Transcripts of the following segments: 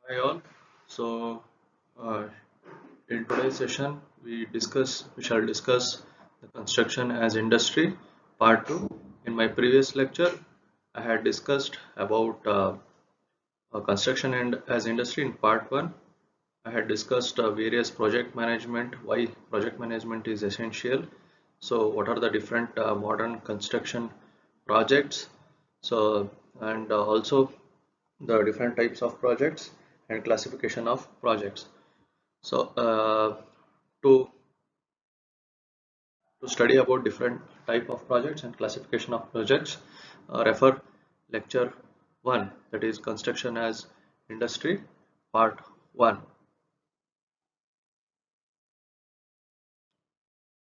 Hi all. So, uh, in today's session, we shall discuss the construction as industry, part two. In my previous lecture, I had discussed about construction and as industry. In part one, I had discussed various project management, why project management is essential. So, what are the different modern construction projects? So, and also the different types of projects and classification of projects. So, to to study about different type of projects and classification of projects, refer lecture 1, that is construction as industry, part 1.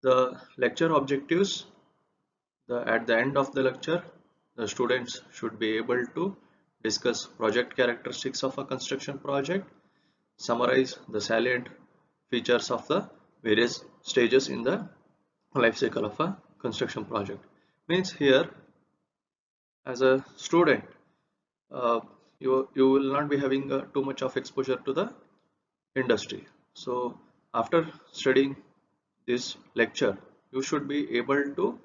The lecture objectives, at the end of the lecture, the students should be able to discuss project characteristics of a construction project, summarize the salient features of the various stages in the life cycle of a construction project. Means here, as a student, uh, you will not be having too much of exposure to the industry. So after studying this lecture, you should be able to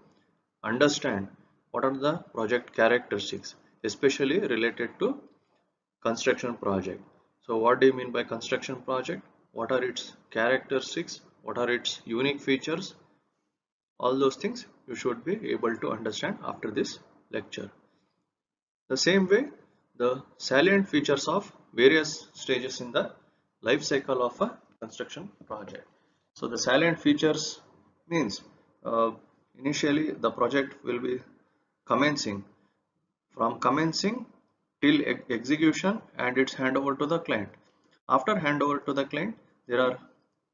understand what are the project characteristics, especially related to construction project. So what do you mean by construction project? What are its characteristics? What are its unique features? All those things you should be able to understand after this lecture. The same way, the salient features of various stages in the life cycle of a construction project. So the salient features means uh, initially the project will be commencing. From commencing till execution and its handover to the client. After handover to the client, there are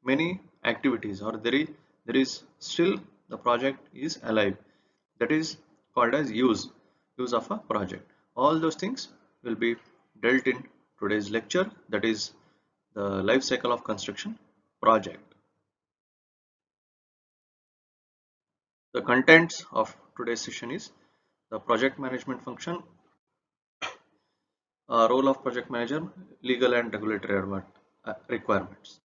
many activities, or there is still the project is alive. That is called as use of a project. All those things will be dealt in today's lecture, that is the life cycle of construction project. The contents of today's session is the project management function, role of project manager, legal and regulatory requirements.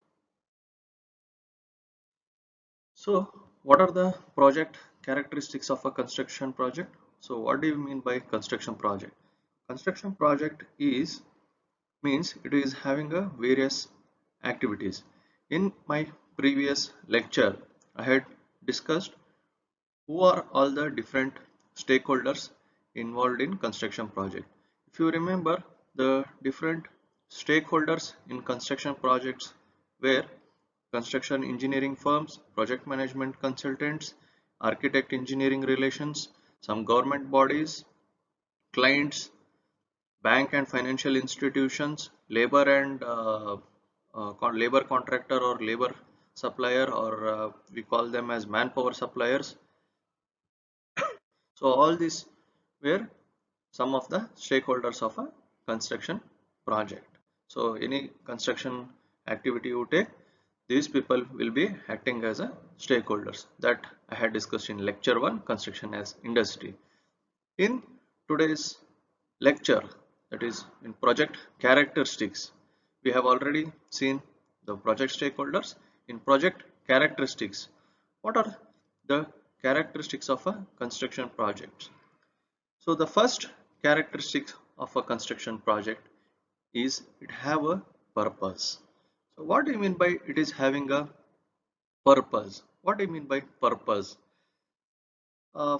So, what are the project characteristics of a construction project? So, what do you mean by construction project? Construction project is means it is having a various activities. In my previous lecture, I had discussed who are all the different stakeholders involved in construction project. If you remember, the different stakeholders in construction projects were construction engineering firms, project management consultants, architect engineering relations, some government bodies, clients, bank and financial institutions, labor and labor contractor or labor supplier, or we call them as manpower suppliers. So all these were some of the stakeholders of a construction project. So any construction activity you take, these people will be acting as a stakeholders, that I had discussed in lecture 1, construction as industry. In today's lecture, that is in project characteristics, we have already seen the project stakeholders. In project characteristics, what are the characteristics of a construction project? So the first characteristic of a construction project is it have a purpose. So what do you mean by it is having a purpose? What do you mean by purpose?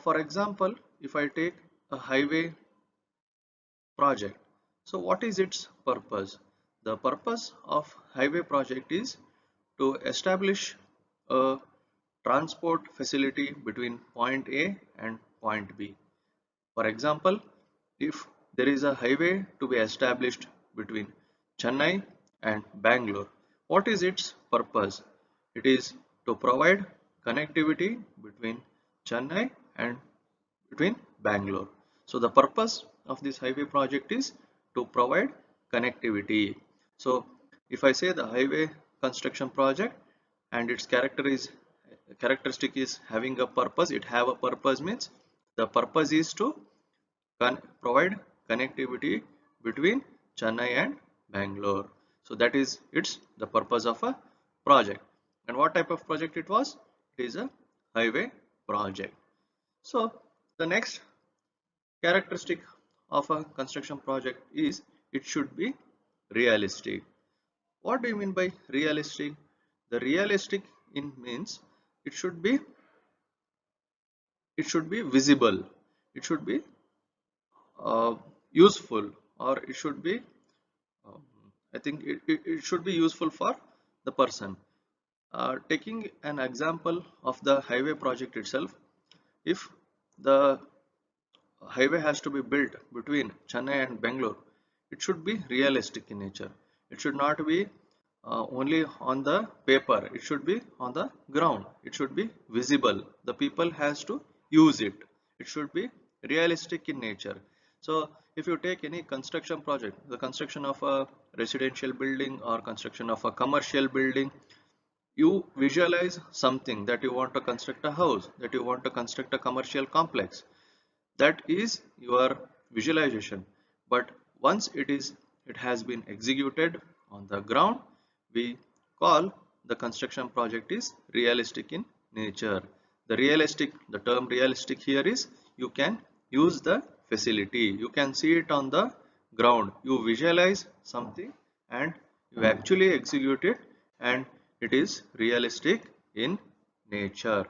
For example, if I take a highway project, so what is its purpose? The purpose of highway project is to establish a transport facility between point A and point B. For example, if there is a highway to be established between Chennai and Bangalore, what is its purpose? It is to provide connectivity between Chennai and between Bangalore. So the purpose of this highway project is to provide connectivity. So if I say the highway construction project and its characteristic is having a purpose, it have a purpose means the purpose is to provide connectivity between Chennai and Bangalore. So that is the purpose of a project. And what type of project it was? It is a highway project. So the next characteristic of a construction project is it should be realistic. What do you mean by realistic? The realistic in means it should be visible, it should be uh, useful, or it should be um, I think it should be useful for the person. Taking an example of the highway project itself, if the highway has to be built between Chennai and Bangalore, it should be realistic in nature. It should not be only on the paper. It should be on the ground. It should be visible. The people has to use it. It should be realistic in nature. So if you take any construction project, the construction of a residential building or construction of a commercial building, you visualize something that you want to construct a house, that you want to construct a commercial complex. That is your visualization. But once it has been executed on the ground, we call the construction project is realistic in nature. The term realistic here is you can use the facility, you can see it on the ground, you visualize something and you actually execute it, and it is realistic in nature.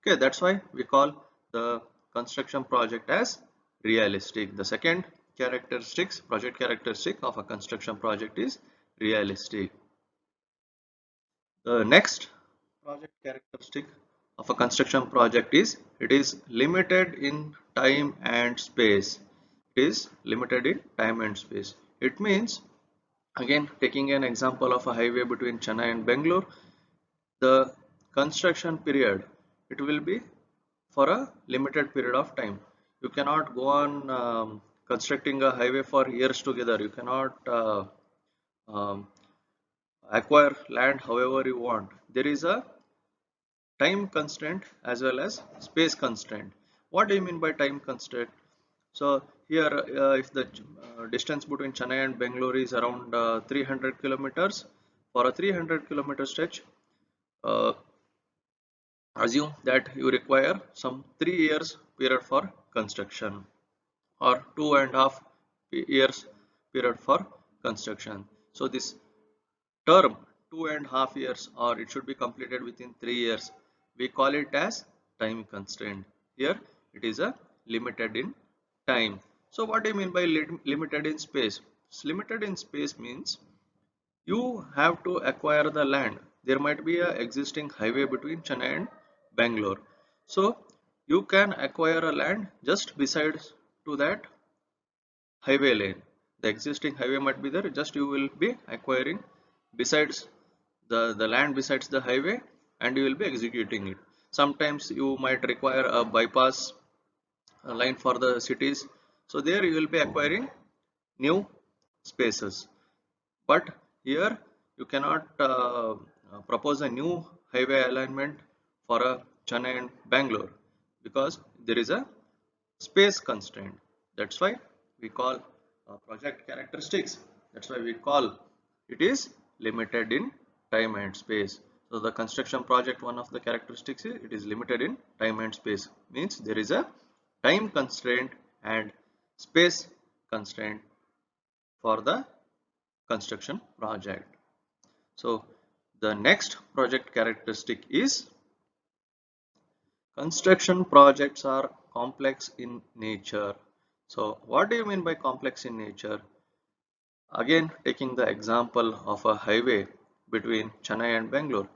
Okay, that's why we call the construction project as realistic. The second project characteristic of a construction project is realistic. The next project characteristic of a construction project is it is limited in time and space. It is limited in time and space. It means, again, taking an example of a highway between Chennai and Bangalore, the construction period, it will be for a limited period of time. You cannot go on constructing a highway for years together. You cannot um, acquire land however you want. There is a time constraint as well as space constraint. What do you mean by time constraint? So here, if the distance between Chennai and Bangalore is around 300 kilometers, for a 300-kilometer stretch, uh, assume that you require some 3 years period for construction, or 2.5 years period for construction. So this term 2.5 years, or it should be completed within 3 years, we call it as time constraint. Here it is a limited in time. So what do you mean by limited in space? Limited in space means you have to acquire the land. There might be a existing highway between Chennai and Bangalore. So you can acquire a land just besides to that highway lane. The existing highway might be there, just you will be acquiring besides the land besides the highway, and you will be executing it. Sometimes you might require a bypass line for the cities. So there you will be acquiring new spaces. But here you cannot propose a new highway alignment for a Chennai and Bangalore because there is a space constraint. That's why we call project characteristics. That's why we call it is limited in time and space. So the construction project, one of the characteristics is it is limited in time and space. Means there is a time constraint and space constraint for the construction project. So the next project characteristic is construction projects are complex in nature. So what do you mean by complex in nature? Again, taking the example of a highway between Chennai and Bangalore,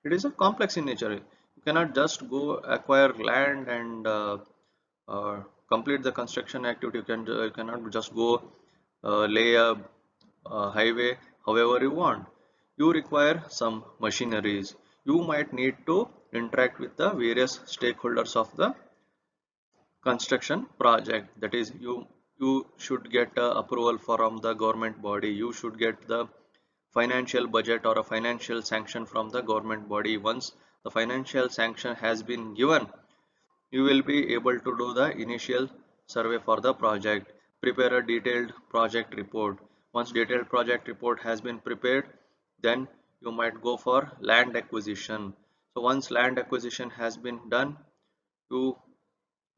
it is a complex in nature. You cannot just go acquire land and complete the construction activity. You cannot just go lay a highway however you want. You require some machineries. You might need to interact with the various stakeholders of the construction project. That is, you should get approval from the government body. You should get the financial budget or a financial sanction from the government body. Once the financial sanction has been given, you will be able to do the initial survey for the project, prepare a detailed project report. Once detailed project report has been prepared, then you might go for land acquisition. So once land acquisition has been done, you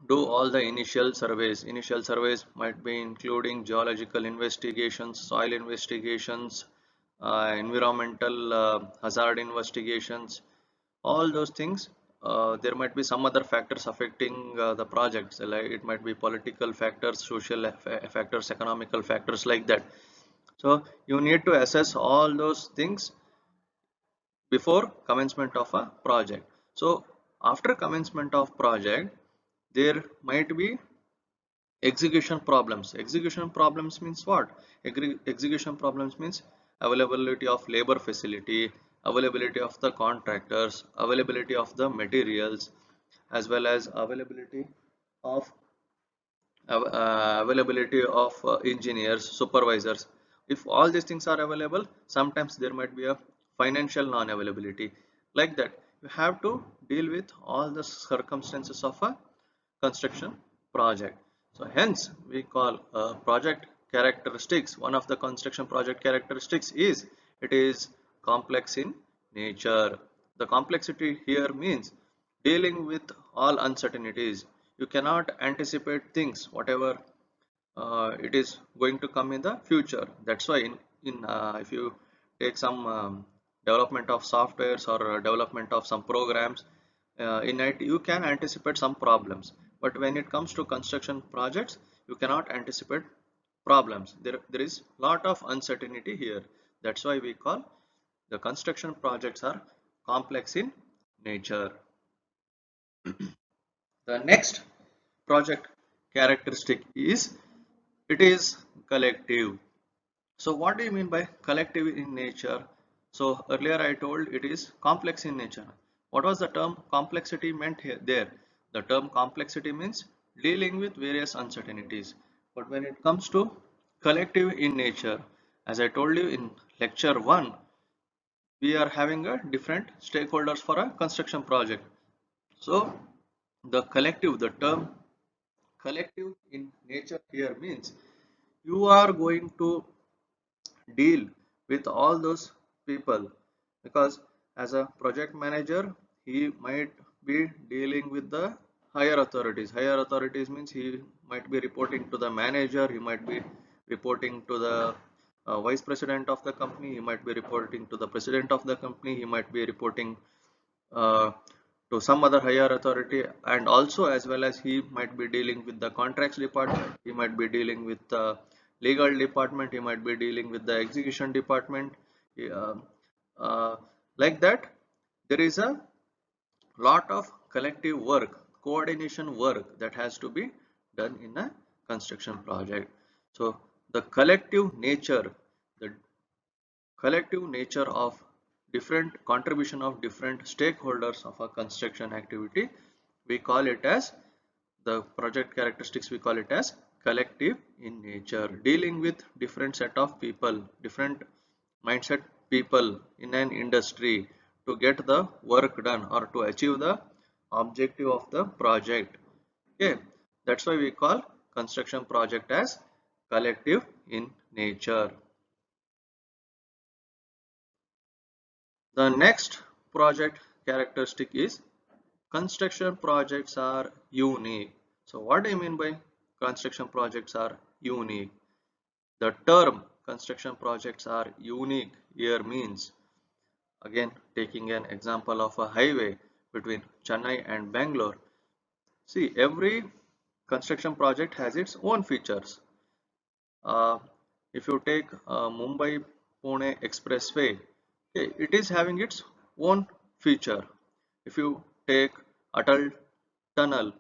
do all the initial surveys. Initial surveys might be including geological investigations, soil investigations, environmental hazard investigations, all those things. There might be some other factors affecting the projects, like it might be political factors, social factors, economical factors, like that. So you need to assess all those things before commencement of a project. So after commencement of project, there might be execution problems. Execution problems means what? Execution problems means availability of labor facility, availability of the contractors, availability of the materials, as well as of availability of engineers, supervisors. If all these things are available, sometimes there might be a financial non-availability. Like that, you have to deal with all the circumstances of a construction project. So hence we call project characteristics. One of the construction project characteristics is it is complex in nature. The complexity here means dealing with all uncertainties. You cannot anticipate things, whatever it is going to come in the future. That's why if you take some development of softwares or development of some programs, in it you can anticipate some problems, but when it comes to construction projects, you cannot anticipate problems. There is lot of uncertainty here. That's why we call the construction projects are complex in nature. The next project characteristic is it is collective. So what do you mean by collective in nature? So earlier I told it is complex in nature. What was the term complexity meant here there? The term complexity means dealing with various uncertainties. But when it comes to collective in nature, as I told you in lecture 1, we are having a different stakeholders for a construction project. So the collective, the term collective in nature here means you are going to deal with all those people, because as a project manager he might be dealing with the higher authorities means he might be reporting to the manager, he might be reporting to the vice president of the company, he might be reporting to the president of the company, he might be reporting uh, to some other higher authority, and also as well as he might be dealing with the contracts department, he might be dealing with the legal department, he might be dealing with the execution department. uh, uh, like that, there is a lot of collective work, coordination work that has to be done in a construction project. So the collective nature of different contribution of different stakeholders of a construction activity, we call it as the project characteristics, we call it as collective in nature, dealing with different set of people, different mindset people in an industry to get the work done or to achieve the objective of the project. Okay, that's why we call construction project as collective in nature. The next project characteristic is construction projects are unique. So what do you mean by construction projects are unique? The term construction projects are unique here means, again taking an example of a highway between Chennai and Bangalore. See, every construction project has its own features. Uh, if you take Mumbai Pune Expressway, okay, it is having its own feature. If you take Atal Tunnel,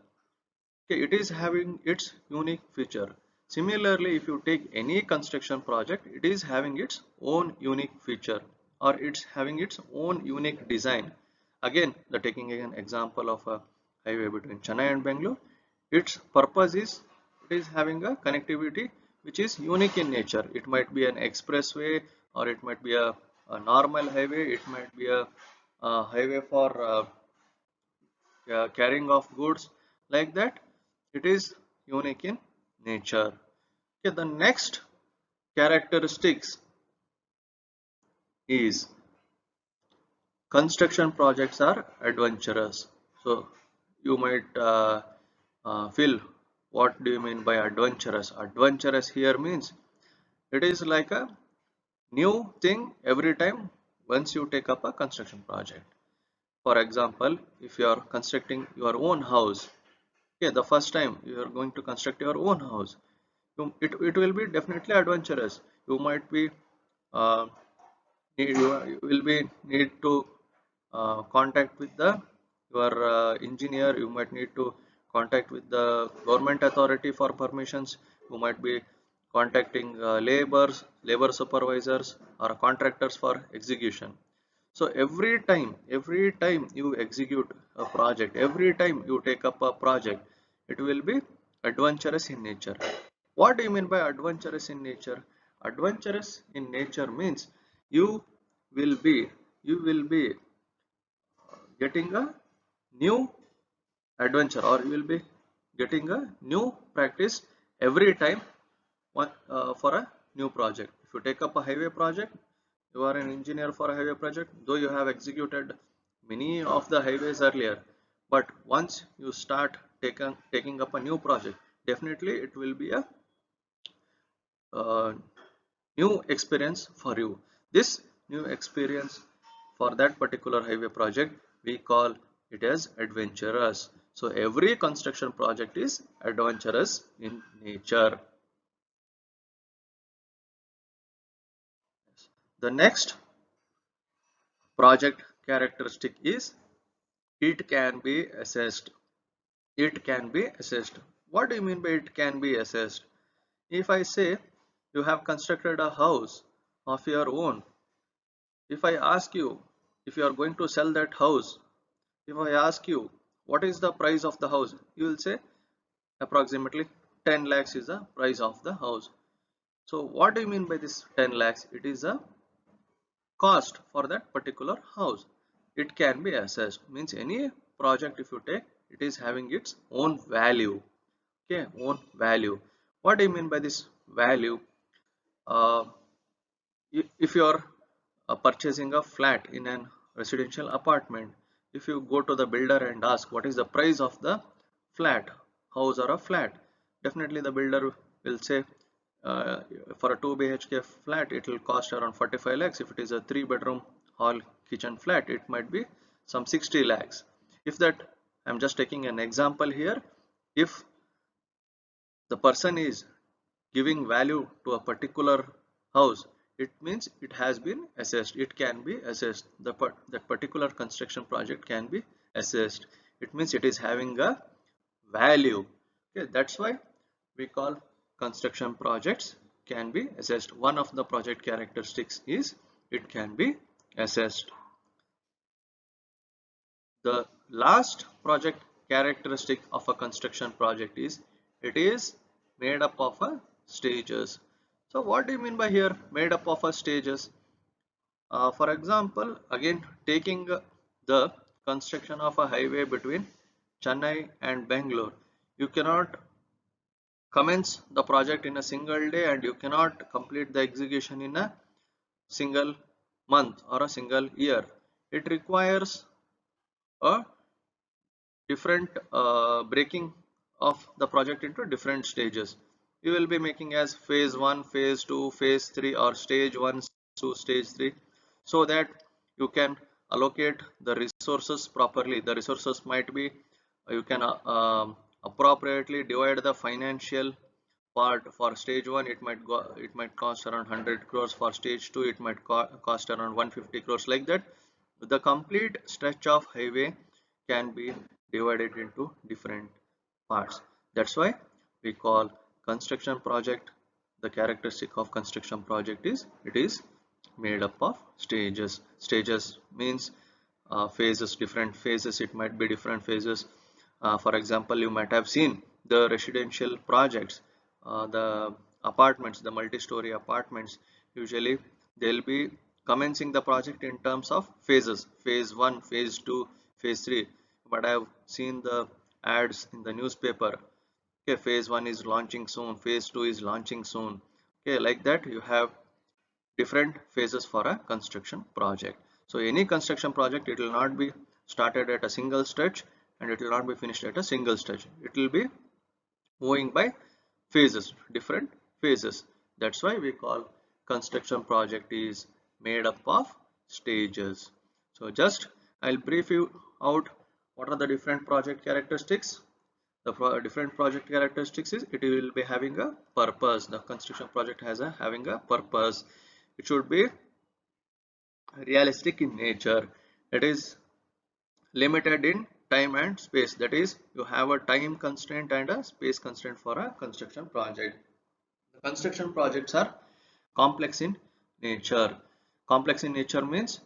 okay, it is having its unique feature. Similarly, if you take any construction project, it is having its own unique feature, or it's having its own unique design. Again, the taking an example of a highway between Chennai and Bangalore, its purpose is it is having a connectivity which is unique in nature. It might be an expressway, or it might be a normal highway, it might be a highway for carrying of goods, like that. It is unique in nature. Okay, the next characteristics is construction projects are adventurous. So you might feel, what do you mean by adventurous? Adventurous here means it is like a new thing every time once you take up a construction project. For example, if you are constructing your own house, okay, the first time you are going to construct your own house, it will be definitely adventurous. You might be uh, you will be need to contact with the your engineer. You might need to contact with the government authority for permissions. You might be contacting labor supervisors or contractors for execution. So every time you execute a project, every time you take up a project, it will be adventurous in nature. What do you mean by adventurous in nature? Adventurous in nature means you you will be getting a new adventure, or you will be getting a new practice every time for a new project. If you take up a highway project, you are an engineer for a highway project, though you have executed many of the highways earlier, but once you start taking up a new project, definitely it will be a uh, new experience for you. This new experience for that particular highway project, we call it as adventurous. So every construction project is adventurous in nature. The next project characteristic is it can be assessed. It can be assessed. What do you mean by it can be assessed? If I say you have constructed a house of your own, if I ask you if you are going to sell that house, if I ask you what is the price of the house, you will say approximately 10 lakhs is the price of the house. So what do you mean by this 10 lakhs? It is a cost for that particular house. It can be assessed, means any project if you take, it is having its own value. Okay, own value. What do you mean by this value? uh, if you are purchasing a flat in an residential apartment, if you go to the builder and ask what is the price of the flat, house or a flat, definitely the builder will say uh, for a 2 BHK flat it will cost around 45 lakhs. If it is a 3 bedroom hall kitchen flat, it might be some 60 lakhs. If that, I'm just taking an example here, if the person is giving value to a particular house, it means it has been assessed. It can be assessed. That particular construction project can be assessed. It means it is having a value. Okay, that's why we call construction projects can be assessed. One of the project characteristics is it can be assessed. The last project characteristic of a construction project is it is made up of a stages. So what do you mean by here made up of a stages? For example, again taking the construction of a highway between Chennai and Bangalore, you cannot commence the project in a single day and you cannot complete the execution in a single month or a single year. It requires a different breaking of the project into different stages. You will be making as phase 1, phase 2, phase 3, or stage 1 to stage 3, so that you can allocate the resources properly. The resources might be you can appropriately divide the financial part. For stage 1 it might cost around 100 crores, for stage 2 it might cost around 150 crores, like that. The complete stretch of highway can be divided into different parts. That's why we call construction project, the characteristic of construction project is it is made up of stages. Stages means phases, different phases. It might be different phases. For example, you might have seen the residential projects, the apartments, the multi-story apartments. Usually they'll be commencing the project in terms of phases: phase 1, phase 2, phase 3. But I have seen the ads in the newspaper. Okay, phase 1 is launching soon, phase 2 is launching soon. Okay, like that you have different phases for a construction project. So any construction project, it will not be started at a single stretch and it will not be finished at a single stretch. It will be moving by phases, different phases. That's why we call construction project is made up of stages. So just I'll brief you out what are the different project characteristics. The different project characteristics is it will be having a purpose. The construction project has a having a purpose. It should be realistic in nature. It is limited in time and space. That is, you have a time constraint and a space constraint for a construction project. The construction projects are complex in nature. Complex in nature means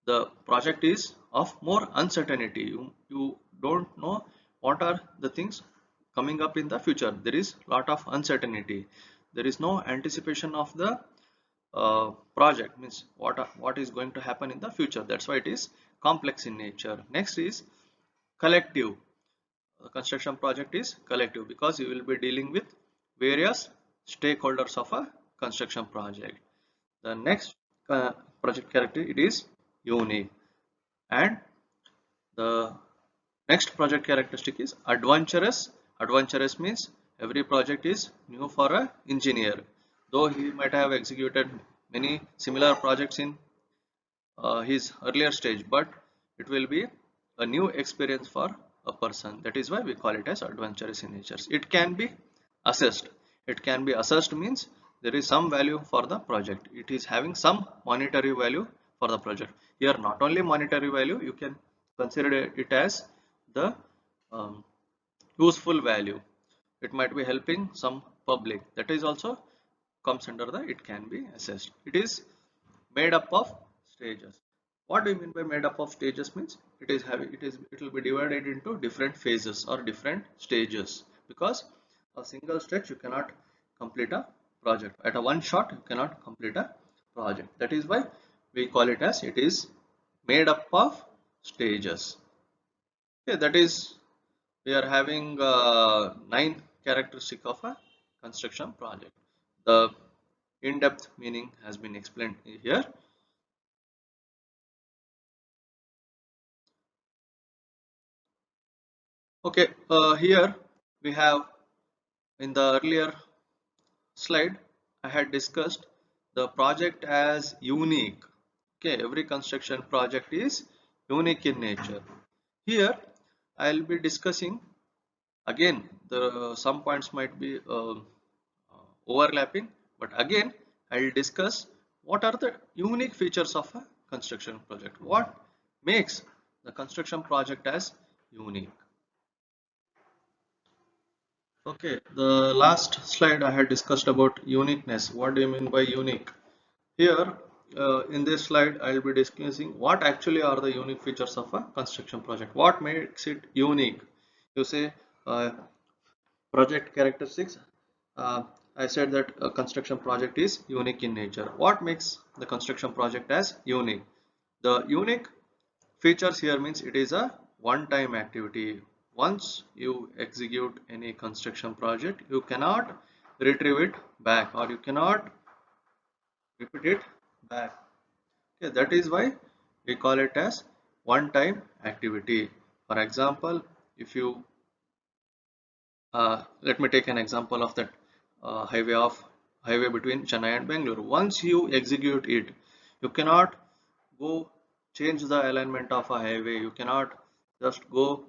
the project is of more uncertainty. You don't know what are the things coming up in the future. There is lot of uncertainty. There is no anticipation of the project, means what is going to happen in the future. That's why it is complex in nature. Next is collective. The construction project is collective because you will be dealing with various stakeholders of a construction project. The next project character, it is unique. And the next project characteristic is adventurous. Adventurous means every project is new for a engineer. Though he might have executed many similar projects in his earlier stage, but it will be a new experience for a person. That is why we call it as adventurous in nature. It can be assessed. It can be assessed means there is some value for the project. It is having some monetary value for the project. Here not only monetary value, you can consider it as the um, useful value. It might be helping some public. That is also comes under the it can be assessed. It is made up of stages. What do you mean by made up of stages? Means it will be divided into different phases or different stages, because a single stretch you cannot complete a project. At a one shot you cannot complete a project. That is why we call it as it is made up of stages. Okay, that is, we are having 9 characteristic of a construction project. The in-depth meaning has been explained here. Okay, here we have, in the earlier slide I had discussed the project as unique. Okay, every construction project is unique in nature. Here I will be discussing again, the some points might be overlapping, but again I will discuss what are the unique features of a construction project. What makes the construction project as unique? Okay, the last slide I had discussed about uniqueness. What do you mean by unique? Here, in this slide, I will be discussing what actually are the unique features of a construction project. What makes it unique? You say uh, project characteristics. Uh, I said that a construction project is unique in nature. What makes the construction project as unique? The unique features here means it is a one-time activity. Once you execute any construction project, you cannot retrieve it back, or you cannot repeat it back. Okay, that is why we call it as one-time activity. For example, if you let me take an example of that highway between Chennai and Bangalore. Once you execute it, you cannot go change the alignment of a highway. You cannot just go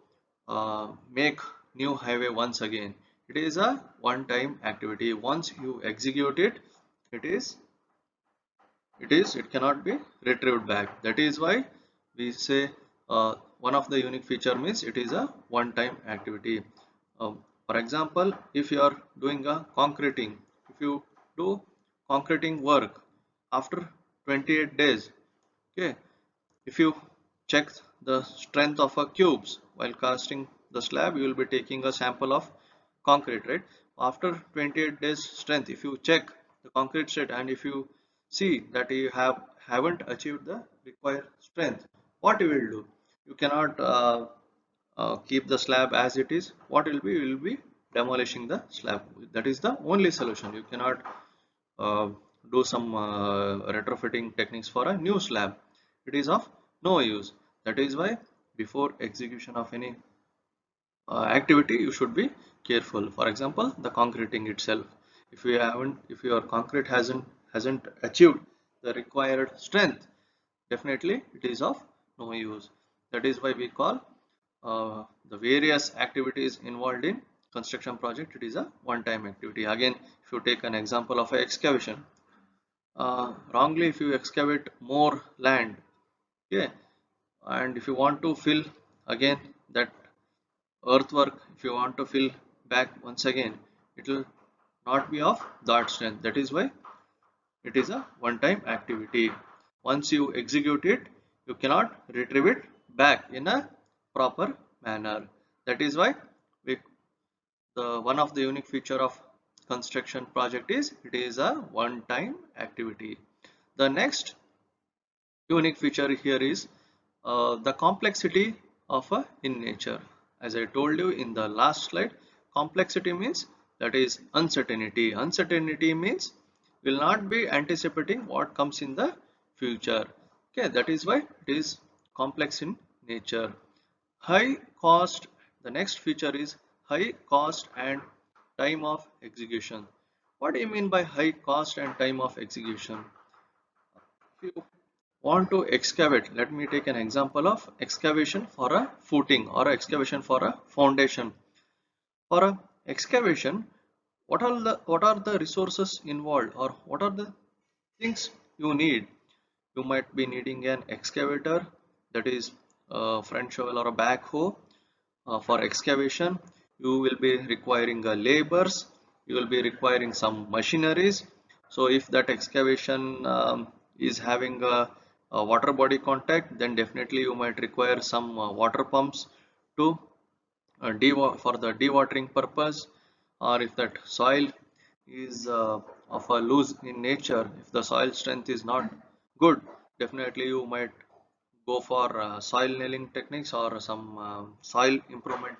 make new highway once again. It is a one-time activity. Once you execute it, it is it cannot be retrieved back. That is why we say one of the unique feature means it is a one-time activity. For example, if you are doing a concreting, if you do concreting work after 28 days, okay, if you check the strength of a cubes while casting the slab, you will be taking a sample of concrete, right? After 28 days strength, if you check the concrete state and if you see that you haven't achieved the required strength, what you will do? You cannot keep the slab as it is. What will be? You will be demolishing the slab. That is the only solution. You cannot uh, do some retrofitting techniques for a new slab. It is of no use. That is why before execution of any activity, you should be careful. For example, the concreting itself. If your concrete hasn't achieved the required strength, definitely it is of no use. That is why we call the various activities involved in construction project, it is a one-time activity. Again, if you take an example of a excavation, wrongly if you excavate more land, okay, and if you want to fill again that earthwork, if you want to fill back once again, it will not be of that strength. That is why it is a one-time activity. Once you execute it, you cannot retrieve it back in a proper manner. That is why one of the unique feature of construction project is it is a one-time activity. The next unique feature here is the complexity of in nature. As I told you in the last slide, complexity means that is uncertainty. Uncertainty means will not be anticipating what comes in the future. Okay, that is why it is complex in nature. High cost, the next feature is high cost and time of execution. What do you mean by high cost and time of execution? If you want to excavate, let me take an example of excavation for a footing or excavation for a foundation. For a excavation, what are the resources involved, or what are the things you need? You might be needing an excavator, that is a front shovel or a backhoe. For excavation, you will be requiring laborers, you will be requiring some machineries. So if that excavation is having a water body contact, then definitely you might require some water pumps to for the dewatering purpose. Or if that soil is of a loose in nature, if the soil strength is not good, definitely you might go for soil nailing techniques or some soil improvement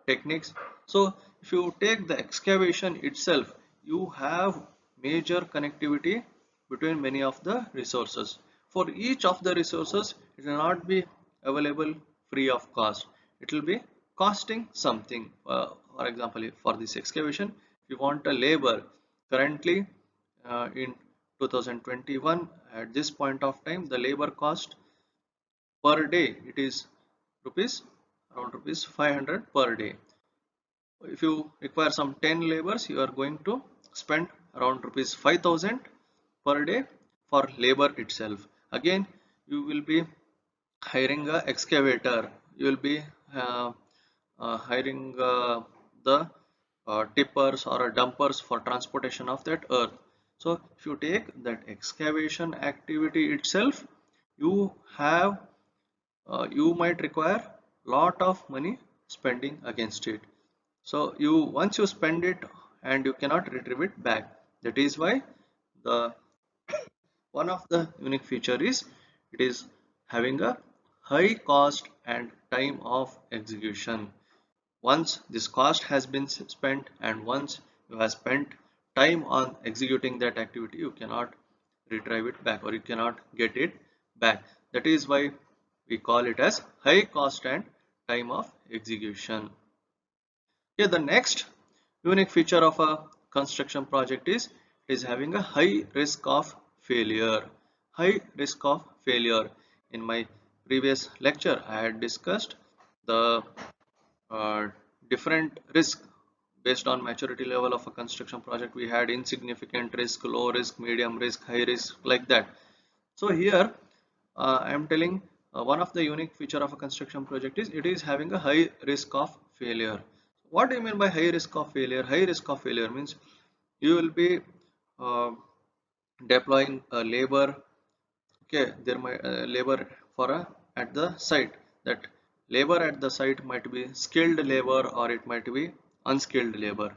techniques. So if you take the excavation itself, you have major connectivity between many of the resources. For each of the resources, it will not be available free of cost. It will be costing something. For example, for this excavation, if you want a labor, currently in 2021, at this point of time, the labor cost per day, it is rupees around rupees 500 per day. If you require some 10 laborers, you are going to spend around rupees 5000 per day for labor itself. Again, you will be hiring a excavator, you will be uh, hiring the tippers or dumpers for transportation of that earth. So if you take that excavation activity itself, you have you might require lot of money spending against it. So you once you spend it and you cannot retrieve it back. That is why the one of the unique feature is it is having a high cost and time of execution. Once this cost has been spent and once you have spent time on executing that activity, you cannot retrieve it back or you cannot get it back. That is why we call it as high cost and time of execution. Here the next unique feature of a construction project is having a high risk of failure. High risk of failure. In my previous lecture, I had discussed the uh, different risk based on maturity level of a construction project. We had insignificant risk, low risk, medium risk, high risk, like that. So here I am telling one of the unique feature of a construction project is it is having a high risk of failure. What do you mean by high risk of failure? High risk of failure means you will be uh, deploying a labor. Okay, there might labor for a at the site. That labor at the site might be skilled labor or it might be unskilled labor.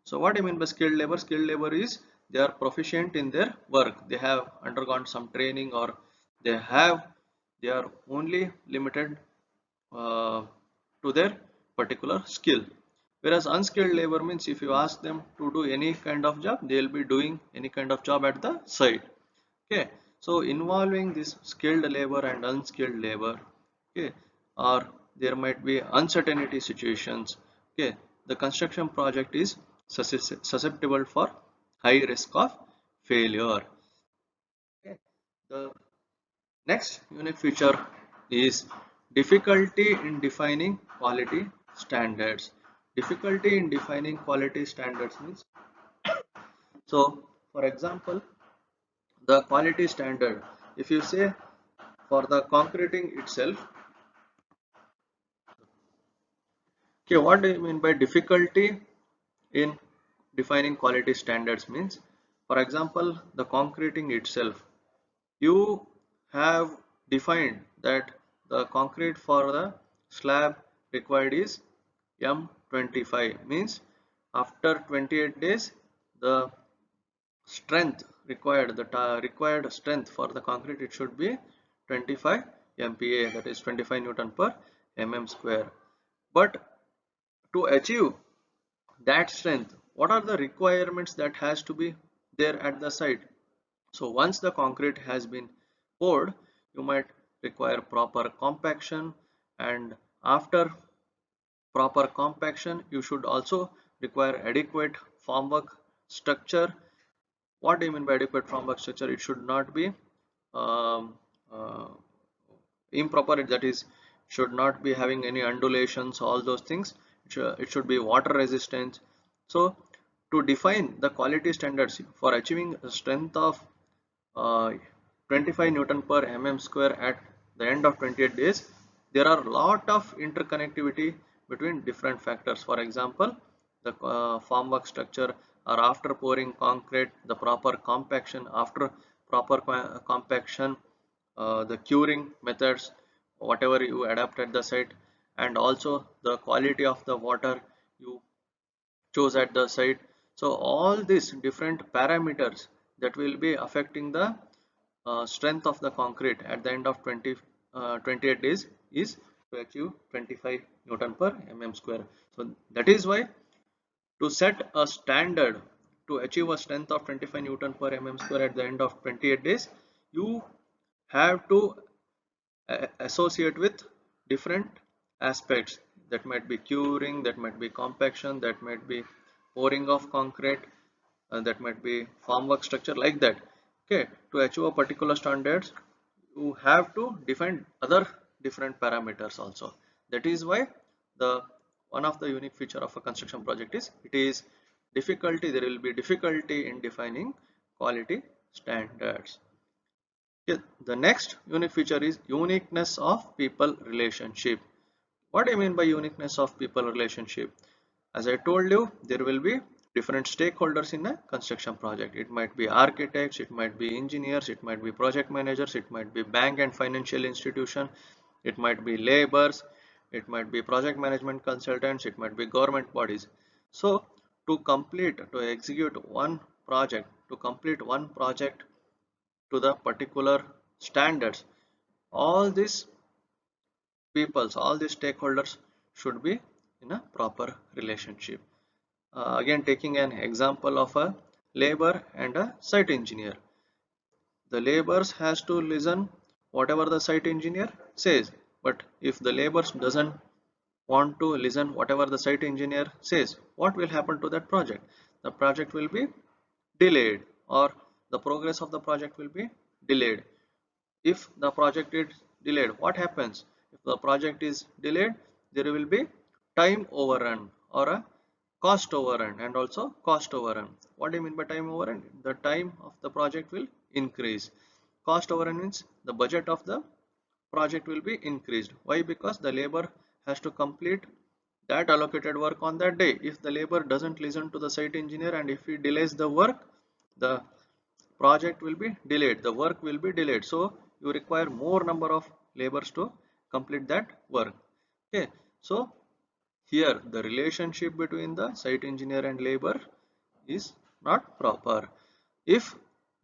So what I mean by skilled labor? Skilled labor is they are proficient in their work. They have undergone some training or they are only limited uh, to their particular skill. Whereas unskilled labor means if you ask them to do any kind of job, they will be doing any kind of job at the site. Okay, so involving this skilled labor and unskilled labor, okay, or there might be uncertainty situations. Okay, the construction project is susceptible for high risk of failure. Okay, the next unique feature is difficulty in defining quality standards. Difficulty in defining quality standards means, so for example, the quality standard, if you say for the concreting itself, okay, what do you mean by difficulty in defining quality standards means, for example, the concreting itself, you have defined that the concrete for the slab required is M25, means after 28 days the strength required, the required strength for the concrete, it should be 25 MPa, that is 25 Newton per mm square. But to achieve that strength, what are the requirements that has to be there at the site? So once the concrete has been poured, you might require proper compaction, and after proper compaction you should also require adequate formwork structure. What do you mean by adequate formwork structure? It should not be um, uh, improper, that is should not be having any undulations, all those things. It should be water resistant. So to define the quality standards for achieving a strength of 25 Newton per mm square at the end of 28 days, there are a lot of interconnectivity between different factors. For example, the formwork structure, or after pouring concrete, the proper compaction, after proper compaction, the curing methods, whatever you adapt at the site, and also the quality of the water you chose at the site. So all these different parameters that will be affecting the strength of the concrete at the end of 28 days is to achieve 25 Newton per mm square. So that is why to set a standard to achieve a strength of 25 Newton per mm square at the end of 28 days, you have to associate with different aspects, that might be curing, that might be compaction, that might be pouring of concrete, that might be formwork structure, like that. Okay, to achieve a particular standards, you have to define other different parameters also. That is why the one of the unique feature of a construction project is it is difficulty, there will be difficulty in defining quality standards. Yeah, the next unique feature is uniqueness of people relationship. What do I mean by uniqueness of people relationship? As I told you, there will be different stakeholders in a construction project. It might be architects, it might be engineers, it might be project managers, it might be bank and financial institution, it might be laborers, it might be project management consultants, it might be government bodies. So to execute one project, to complete one project to the particular standards, all these peoples, all these stakeholders should be in a proper relationship. Again, taking an example of a labor and a site engineer, the laborers has to listen whatever the site engineer says, but if the laborers doesn't want to listen whatever the site engineer says, what will happen to that project? The project will be delayed, or the progress of the project will be delayed. If the project is delayed, what happens? If the project is delayed, there will be time overrun or a cost overrun, and also cost overrun. What do you mean by time overrun? The time of the project will increase. Cost overrun means the budget of the project will be increased. Why? Because the labor has to complete that allocated work on that day. If the labor doesn't listen to the site engineer and if he delays the work, the project will be delayed, the work will be delayed. So you require more number of laborers to complete that work. Okay, so here the relationship between the site engineer and labor is not proper. If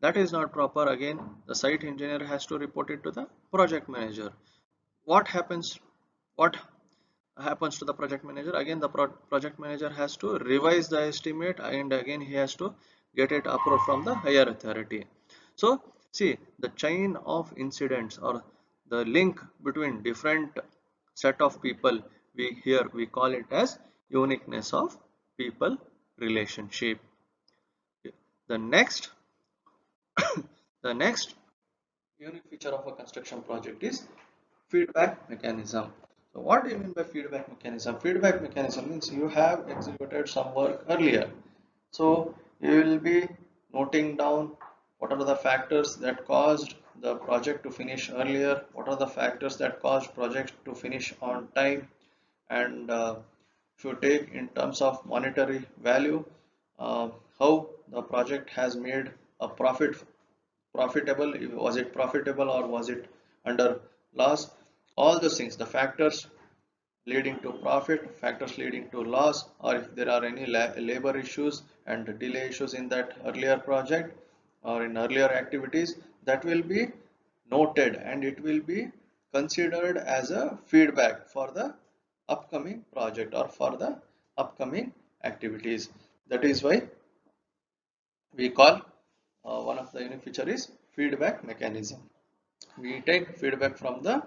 that is not proper, again the site engineer has to report it to the project manager. What happens, what happens to the project manager, again the project manager has to revise the estimate, and again he has to get it approved from the higher authority. So see, the chain of incidents or the link between different set of people, we call it as uniqueness of people relationship. The next the next unique feature of a construction project is feedback mechanism. So what do you mean by feedback mechanism? Feedback mechanism means you have executed some work earlier. So you will be noting down what are the factors that caused the project to finish earlier, what are the factors that caused project to finish on time, and if you take in terms of monetary value, uh, how the project has made a profitable, was it profitable or was it under loss, all those things, the factors leading to profit, factors leading to loss, or if there are any labor issues and delay issues in that earlier project or in earlier activities, that will be noted and it will be considered as a feedback for the upcoming project or for the upcoming activities. That is why we call one of the unique feature is feedback mechanism. We take feedback from the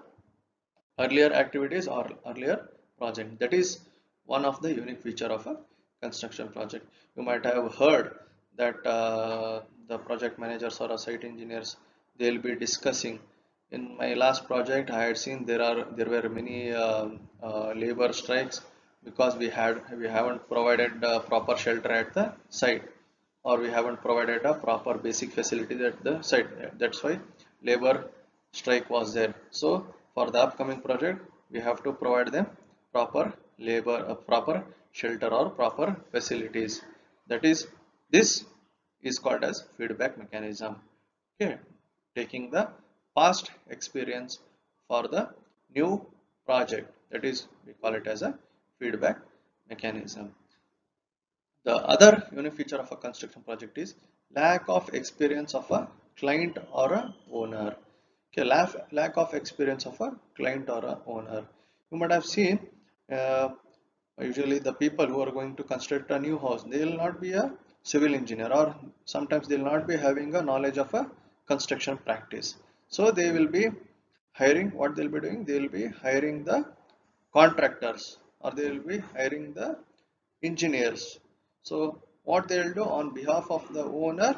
earlier activities or earlier project. That is one of the unique feature of a construction project. You might have heard that the project managers or site engineers, they will be discussing. In my last project I had seen there were many labor strikes because we haven't provided proper shelter at the site, or we haven't provided a proper basic facility at the site. That's why labor strike was there. So for the upcoming project we have to provide them proper labor, proper shelter or proper facilities. That is, this is called as feedback mechanism. Okay, taking the past experience for the new project, that is we call it as a feedback mechanism. The other unique feature of a construction project is lack of experience of a client or a owner. Okay, lack of experience of a client or a owner. You might have seen usually the people who are going to construct a new house, they will not be a civil engineer, or sometimes they will not be having a knowledge of a construction practice. So they will be hiring, what they'll be doing, they will be hiring the contractors or they will be hiring the engineers. So what they will do on behalf of the owner,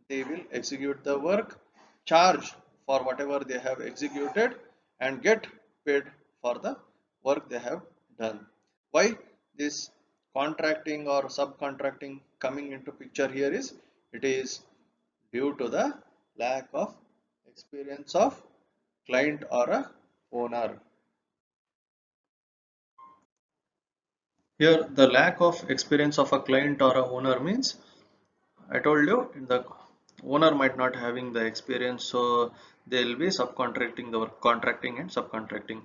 they will execute the work, charge for whatever they have executed, and get paid for the work they have done. Why this contracting or subcontracting coming into picture here is, it is due to the lack of experience of client or a owner. Here, the lack of experience of a client or a owner means, I told you, the owner might not having the experience, so they'll be subcontracting the work, contracting and subcontracting.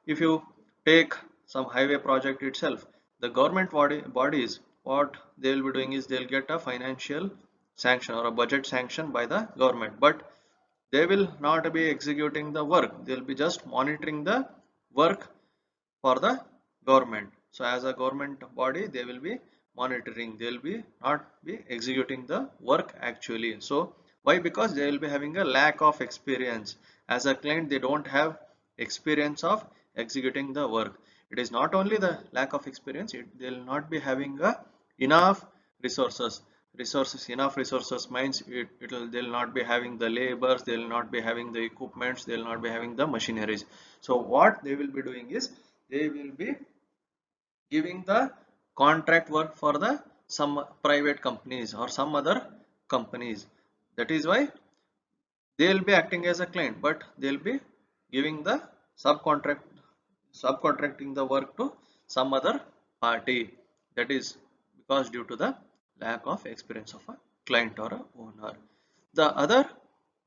If you take some highway project itself, the government bodies, what they'll be doing is they'll get a financial sanction or a budget sanction by the government, but they will not be executing the work. They'll be just monitoring the work for the government. So as a government body, they will be monitoring, they will be not be executing the work actually. So why? Because they will be having a lack of experience. As a client, they don't have experience of executing the work. It is not only the lack of experience, they will not be having a enough resources. Enough resources means they will not be having the labors, they will not be having the equipments, they will not be having the machineries. So what they will be doing is they will be giving the contract work for the some private companies or some other companies. That is why they will be acting as a client, but they will be giving the subcontracting the work to some other party. That is because due to the lack of experience of a client or a owner. The other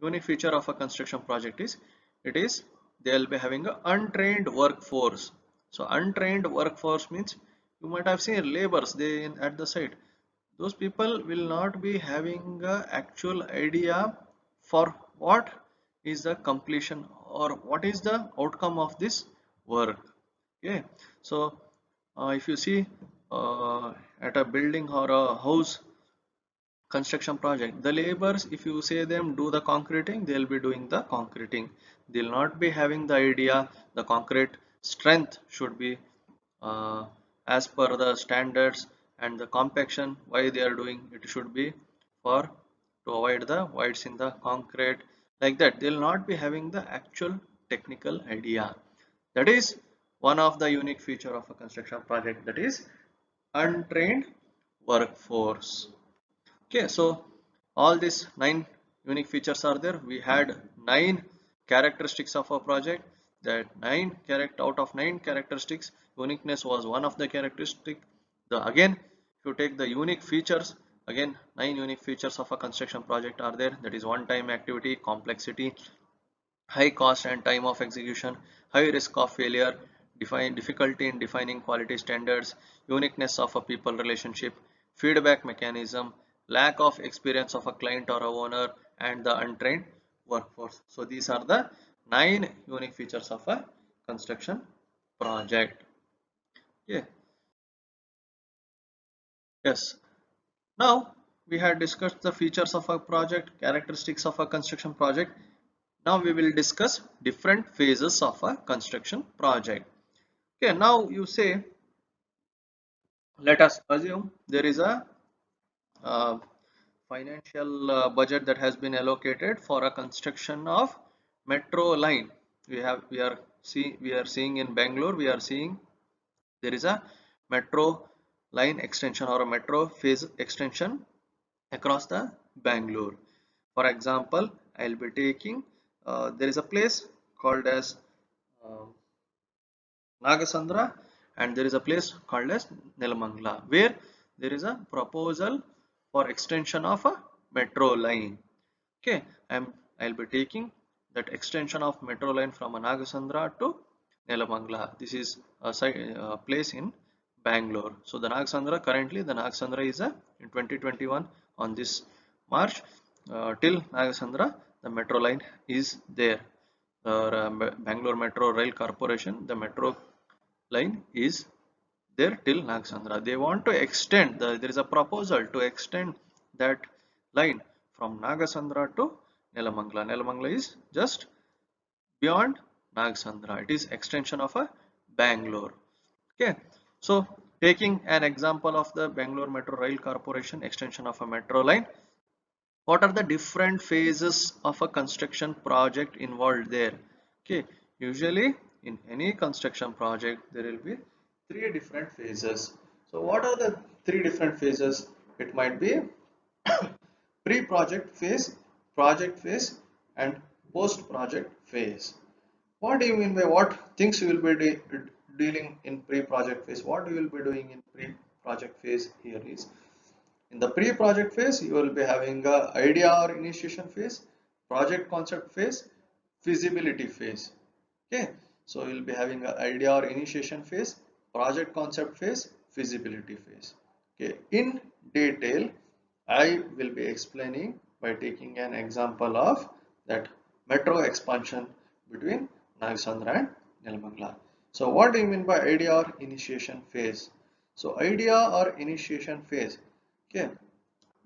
unique feature of a construction project is, it is they will be having a untrained workforce. So untrained workforce means, you might have seen laborers, they at the site, those people will not be having a actual idea for what is the completion or what is the outcome of this work. Okay, so if you see at a building or a house construction project, the laborers, if you say them do the concreting, they'll be doing the concreting. They'll not be having the idea the concrete strength should be uh, as per the standards, and the compaction why they are doing it should be for to avoid the voids in the concrete, like that. They'll not be having the actual technical idea. That is one of the unique feature of a construction project, that is untrained workforce. Okay, so all these 9 unique features are there. We had 9 characteristics of a project. That out of 9 characteristics, uniqueness was one of the characteristic. The again, if you take the unique features, again 9 unique features of a construction project are there. That is one-time activity, complexity, high cost and time of execution, high risk of failure, difficulty in defining quality standards, uniqueness of a people relationship, feedback mechanism, lack of experience of a client or a owner, and the untrained workforce. So these are the 9 unique features of a construction project. Yeah. Yes. Now we had discussed the features of a project, characteristics of a construction project. Now we will discuss different phases of a construction project. Okay, now you say, let us assume there is a uh, financial budget that has been allocated for a construction of metro line. We are seeing in Bangalore, we are seeing there is a metro line extension or a metro phase extension across the Bangalore. For example, I'll be taking there is a place called as uh, Nagasandra, and there is a place called as Nelamangala, where there is a proposal for extension of a metro line. Okay, I'll be taking that extension of metro line from Nagasandra to Nelamangala. This is a place in Bangalore. So the Nagasandra, currently the Nagasandra is in 2021 on this March till Nagasandra the metro line is there. Bangalore Metro Rail Corporation, the metro line is there till Nagasandra. They want to extend, there is a proposal to extend that line from Nagasandra to Nelamangala. Nelamangala is just beyond Nagasandra. It is extension of a Bangalore. Okay, so taking an example of the Bangalore Metro Rail Corporation extension of a metro line, what are the different phases of a construction project involved there? Okay, usually in any construction project there will be 3 different phases. So what are the 3 different phases? It might be pre-project phase, project phase, and post-project phase. What do you mean by what things you will be dealing in pre-project phase? What you will be doing in pre-project phase here is, in the pre-project phase, you will be having a idea or initiation phase, project concept phase, feasibility phase. Okay, so you will be having an idea or initiation phase, project concept phase, feasibility phase. Okay, in detail, I will be explaining by taking an example of that metro expansion between Nagasandra and Nelamangala. So what do you mean by idea or initiation phase? So idea or initiation phase. Okay,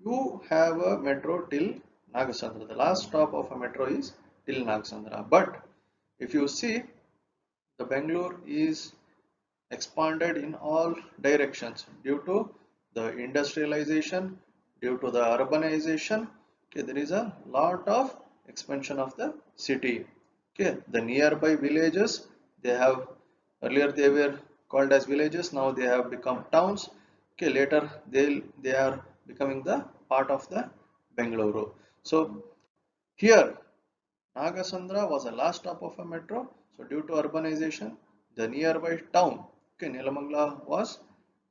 you have a metro till Nagasandra. The last stop of a metro is till Nagasandra. But if you see, the Bangalore is expanded in all directions due to the industrialization, due to the urbanization. Okay, there is a lot of expansion of the city. Okay, the nearby villages, they have, earlier they were called as villages, now they have become towns. Okay, later they are becoming the part of the Bengaluru. So here Nagasandra was the last stop of a metro. So due to urbanization, the nearby town, okay, Nelamangala, was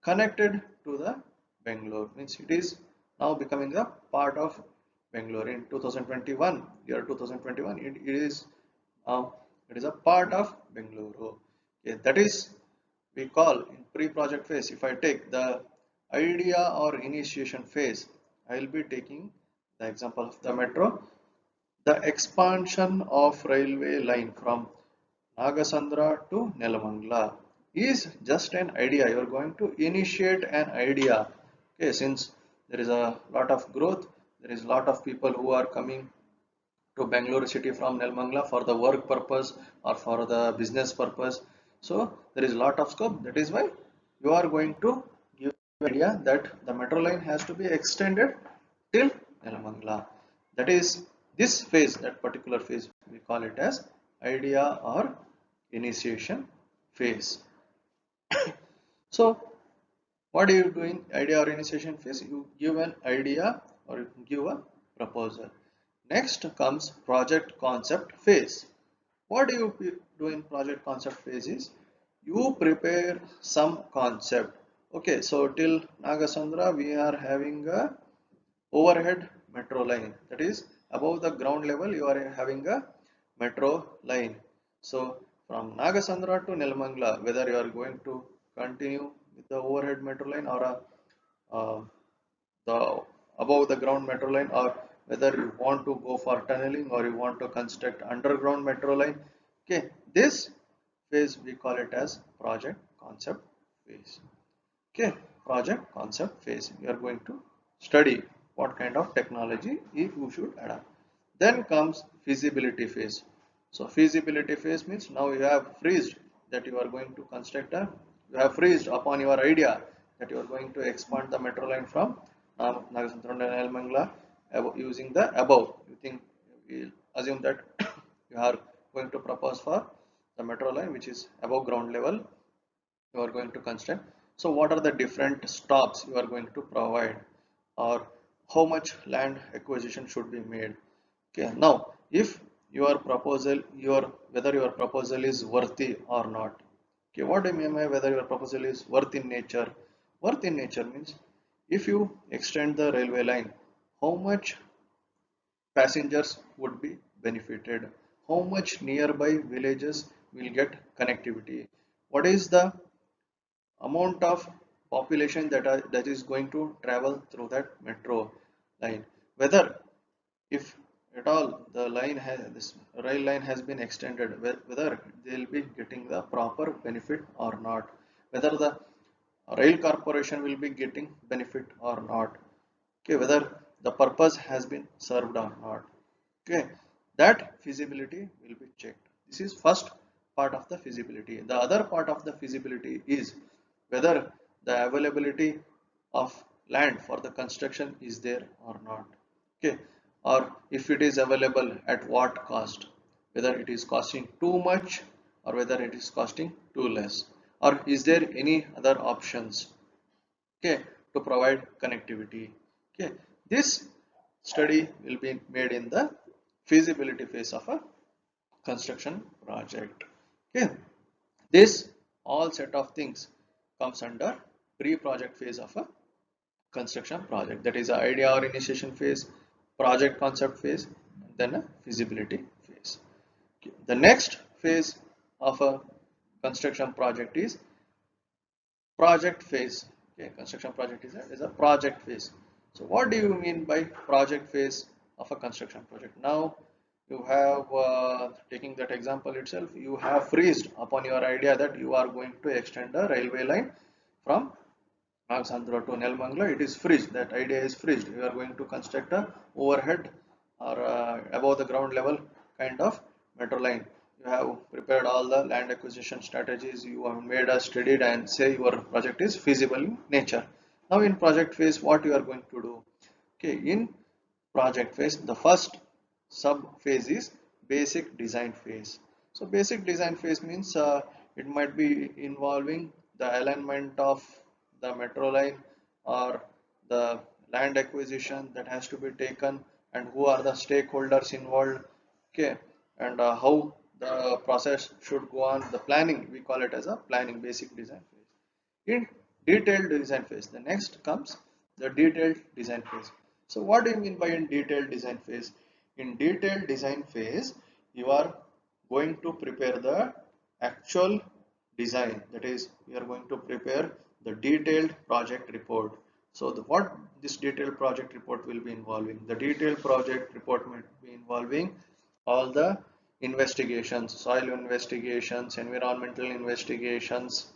connected to the Bangalore. Means it is now becoming a part of Bangalore in 2021. Year 2021, it is a part of Bangalore. Okay, that is we call in pre-project phase. If I take the idea or initiation phase, I will be taking the example of the metro. The expansion of railway line from Nagasandra to Nelamangala. is just an idea. You are going to initiate an idea. Okay, since there is a lot of growth, there is a lot of people who are coming to Bangalore city from Nelmangla for the work purpose or for the business purpose. So there is a lot of scope. That is why you are going to give an idea that the metro line has to be extended till Nelmangla. That is this phase, that particular phase, we call it as idea or initiation phase. So what do you do in idea or initiation phase? You give an idea or you give a proposal. Next comes project concept phase. What do you do in project concept phase is you prepare some concept. Okay, so till Nagasandra we are having a overhead metro line, that is above the ground level you are having a metro line. So from Nagasandra to Nelmangla, whether you are going to continue with the overhead metro line or uh, the above the ground metro line, or whether you want to go for tunneling or you want to construct underground metro line. Okay, this phase we call it as project concept phase. Okay, project concept phase, we are going to study what kind of technology you should adapt. Then comes feasibility phase. So feasibility phase means now you have freezed that you are going to construct a, you have freezed upon your idea that you are going to expand the metro line from Nagasandra and Elmangla using the above. You think, we assume that you are going to propose for the metro line which is above ground level you are going to construct. So what are the different stops you are going to provide, or how much land acquisition should be made? Okay, now if your proposal, your whether your proposal is worthy or not. Okay, what do you mean by whether your proposal is worth in nature? Worth in nature means if you extend the railway line, how much passengers would be benefited, how much nearby villages will get connectivity, what is the amount of population that is going to travel through that metro line, whether if at all the line has this rail line has been extended, whether they'll be getting the proper benefit or not, whether the rail corporation will be getting benefit or not. Okay, whether the purpose has been served or not. Okay, that feasibility will be checked. This is first part of the feasibility. The other part of the feasibility is whether the availability of land for the construction is there or not. Okay, or if it is available at what cost, whether it is costing too much or whether it is costing too less, or is there any other options, okay, to provide connectivity. Okay, this study will be made in the feasibility phase of a construction project. Okay, this all set of things comes under pre-project phase of a construction project, that is a idea or initiation phase, project concept phase, and then a feasibility phase. Okay. The next phase of a construction project is project phase. Okay, construction project is a project phase. So what do you mean by project phase of a construction project? Now you have taking that example itself, you have freezed upon your idea that you are going to extend a railway line from Nagasandra to Nelmangla. It is freezed, that idea is freezed. You are going to construct a overhead or above the ground level kind of metro line. You have prepared all the land acquisition strategies, you have made a study and say your project is feasible in nature. Now in project phase, what you are going to do? Okay, in project phase, the first sub phase is basic design phase. So basic design phase means it might be involving the alignment of the metro line or the land acquisition that has to be taken, and who are the stakeholders involved. Okay, and how the process should go on, the planning, we call it as a planning, basic design phase. In detailed design phase, the next comes the detailed design phase. So what do you mean by in detailed design phase? In detailed design phase, you are going to prepare the actual design, that is we are going to prepare the detailed project report. So what this detailed project report will be involving, the detailed project report will be involving all the investigations, soil investigations, environmental investigations,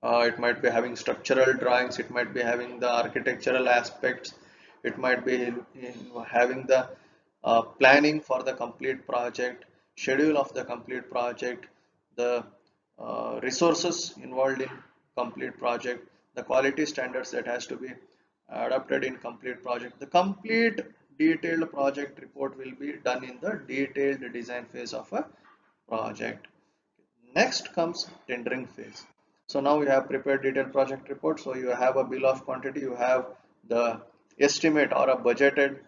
It might be having structural drawings, it might be having the architectural aspects, it might be having the planning for the complete project, schedule of the complete project, the resources involved in complete project, the quality standards that has to be adopted in complete project. The complete detailed project report will be done in the detailed design phase of a project. Next comes tendering phase. So now you have prepared detailed project report. So you have a bill of quantity, you have the estimate or a budgeted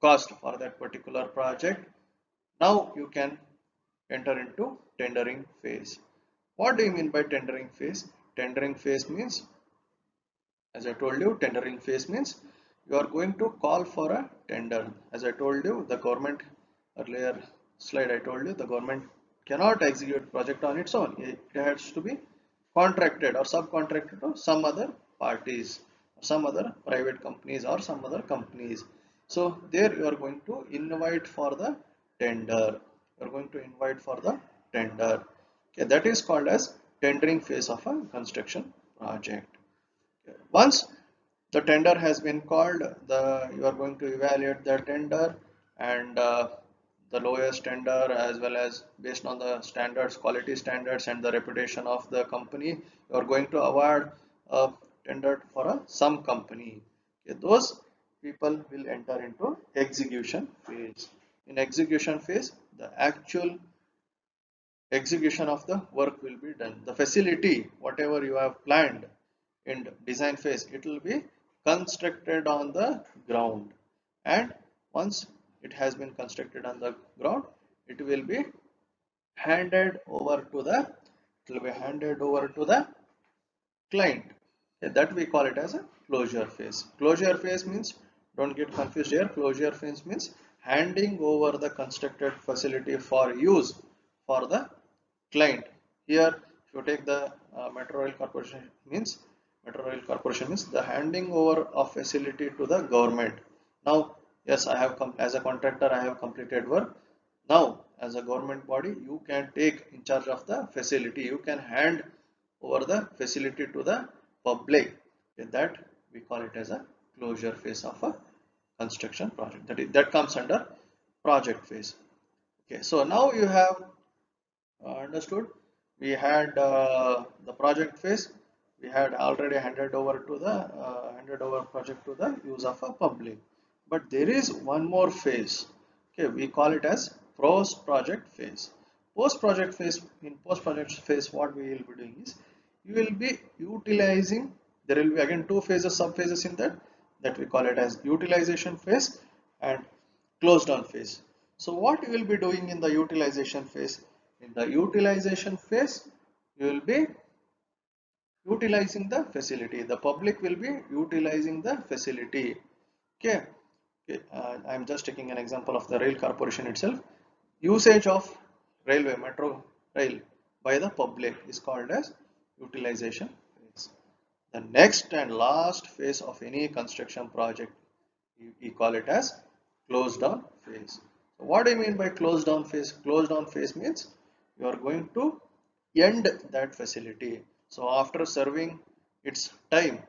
cost for that particular project. Now you can enter into tendering phase. What do you mean by tendering phase? Tendering phase means, as I told you, tendering phase means you are going to call for a tender. As I told you, the government, earlier slide I told you, the government cannot execute project on its own. It has to be contracted or subcontracted to some other parties, some other private companies or some other companies. So there you are going to invite for the tender. You are going to invite for the tender. Okay, that is called as tendering phase of a construction project. Once the tender has been called, you are going to evaluate the tender, and the lowest tender, as well as based on the standards, quality standards and the reputation of the company, you are going to award a tender for some company. Okay, those people will enter into execution phase. In execution phase, the actual execution of the work will be done. The facility, whatever you have planned in design phase, it will be constructed on the ground, and once it has been constructed on the ground, it will be handed over to the client. Okay, that we call it as a closure phase. Closure phase means, don't get confused here, closure phase means handing over the constructed facility for use for the client. Here if you take the Metro Rail Corporation, means the handing over of facility to the government. Now yes, I have come as a contractor, I have completed work. Now as a government body, you can take in charge of the facility, you can hand over the facility to the public. In that we call it as a closure phase of a construction project. That comes under project phase. Okay, so now you have understood. We had the project phase. We had already handed over project to the use of a public. But there is one more phase. Okay, we call it as post project phase. Post project phase, what we will be doing is, you will be utilizing. There will be again two phases, sub phases in that we call it as utilization phase and closed down phase. So what you will be doing in the utilization phase? In the utilization phase, you will be utilizing the facility. The public will be utilizing the facility. Okay. I'm just taking an example of the rail corporation itself. Usage of railway, metro rail by the public is called as utilization phase. The next and last phase of any construction project, we call it as closed down phase. So what do you mean by closed down phase? Closed down phase means you are going to end that facility. So after serving its time,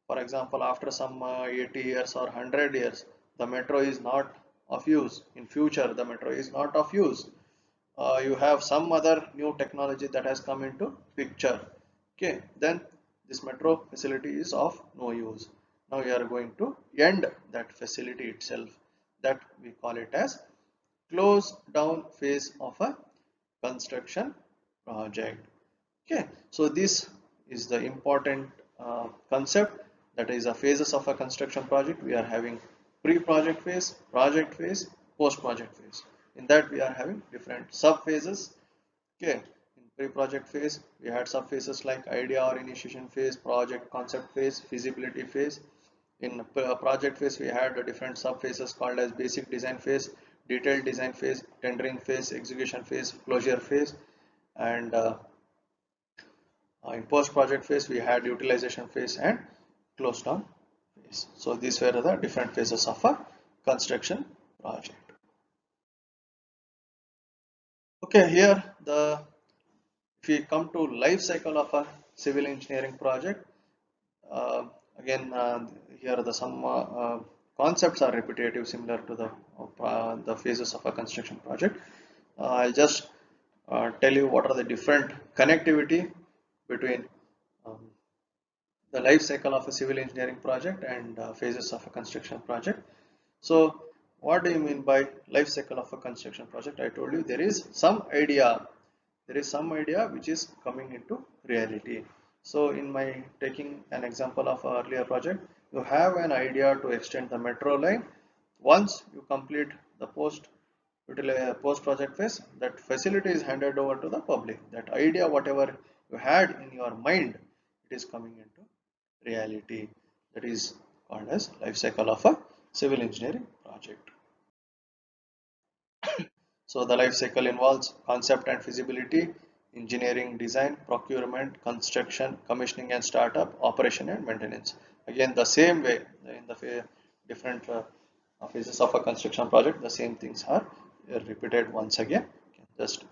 for example, after some 80 years or 100 years, the metro is not of use. In future, the metro is not of use. You have some other new technology that has come into picture. Okay, then this metro facility is of no use. Now we are going to end that facility itself. That we call it as close down phase of a construction project. Okay, so this is the important concept, that is the phases of a construction project. We are having pre-project phase, project phase, post-project phase. In that we are having different sub phases. Okay, in pre-project phase we had sub phases like idea or initiation phase, project concept phase, feasibility phase. In project phase we had different sub phases called as basic design phase, detailed design phase, tendering phase, execution phase, closure phase, and in post project phase we had utilization phase and close down phase. So these were the different phases of a construction project. Okay, here if we come to life cycle of a civil engineering project. Uh, Again, here the some concepts are repetitive, similar to the phases of a construction project. I'll just tell you what are the different connectivity between um, the life cycle of a civil engineering project and phases of a construction project. So, what do you mean by life cycle of a construction project? I told you there is some idea which is coming into reality. So, in my taking an example of an earlier project, you have an idea to extend the metro line. Once you complete the post project phase, that facility is handed over to the public. That idea, whatever you had in your mind, it is coming into reality. That is called as life cycle of a civil engineering project. So the life cycle involves concept and feasibility, engineering, design, procurement, construction, commissioning and startup, operation and maintenance. Again, the same way in the different phases of a construction project, the same things are repeated once again. Just,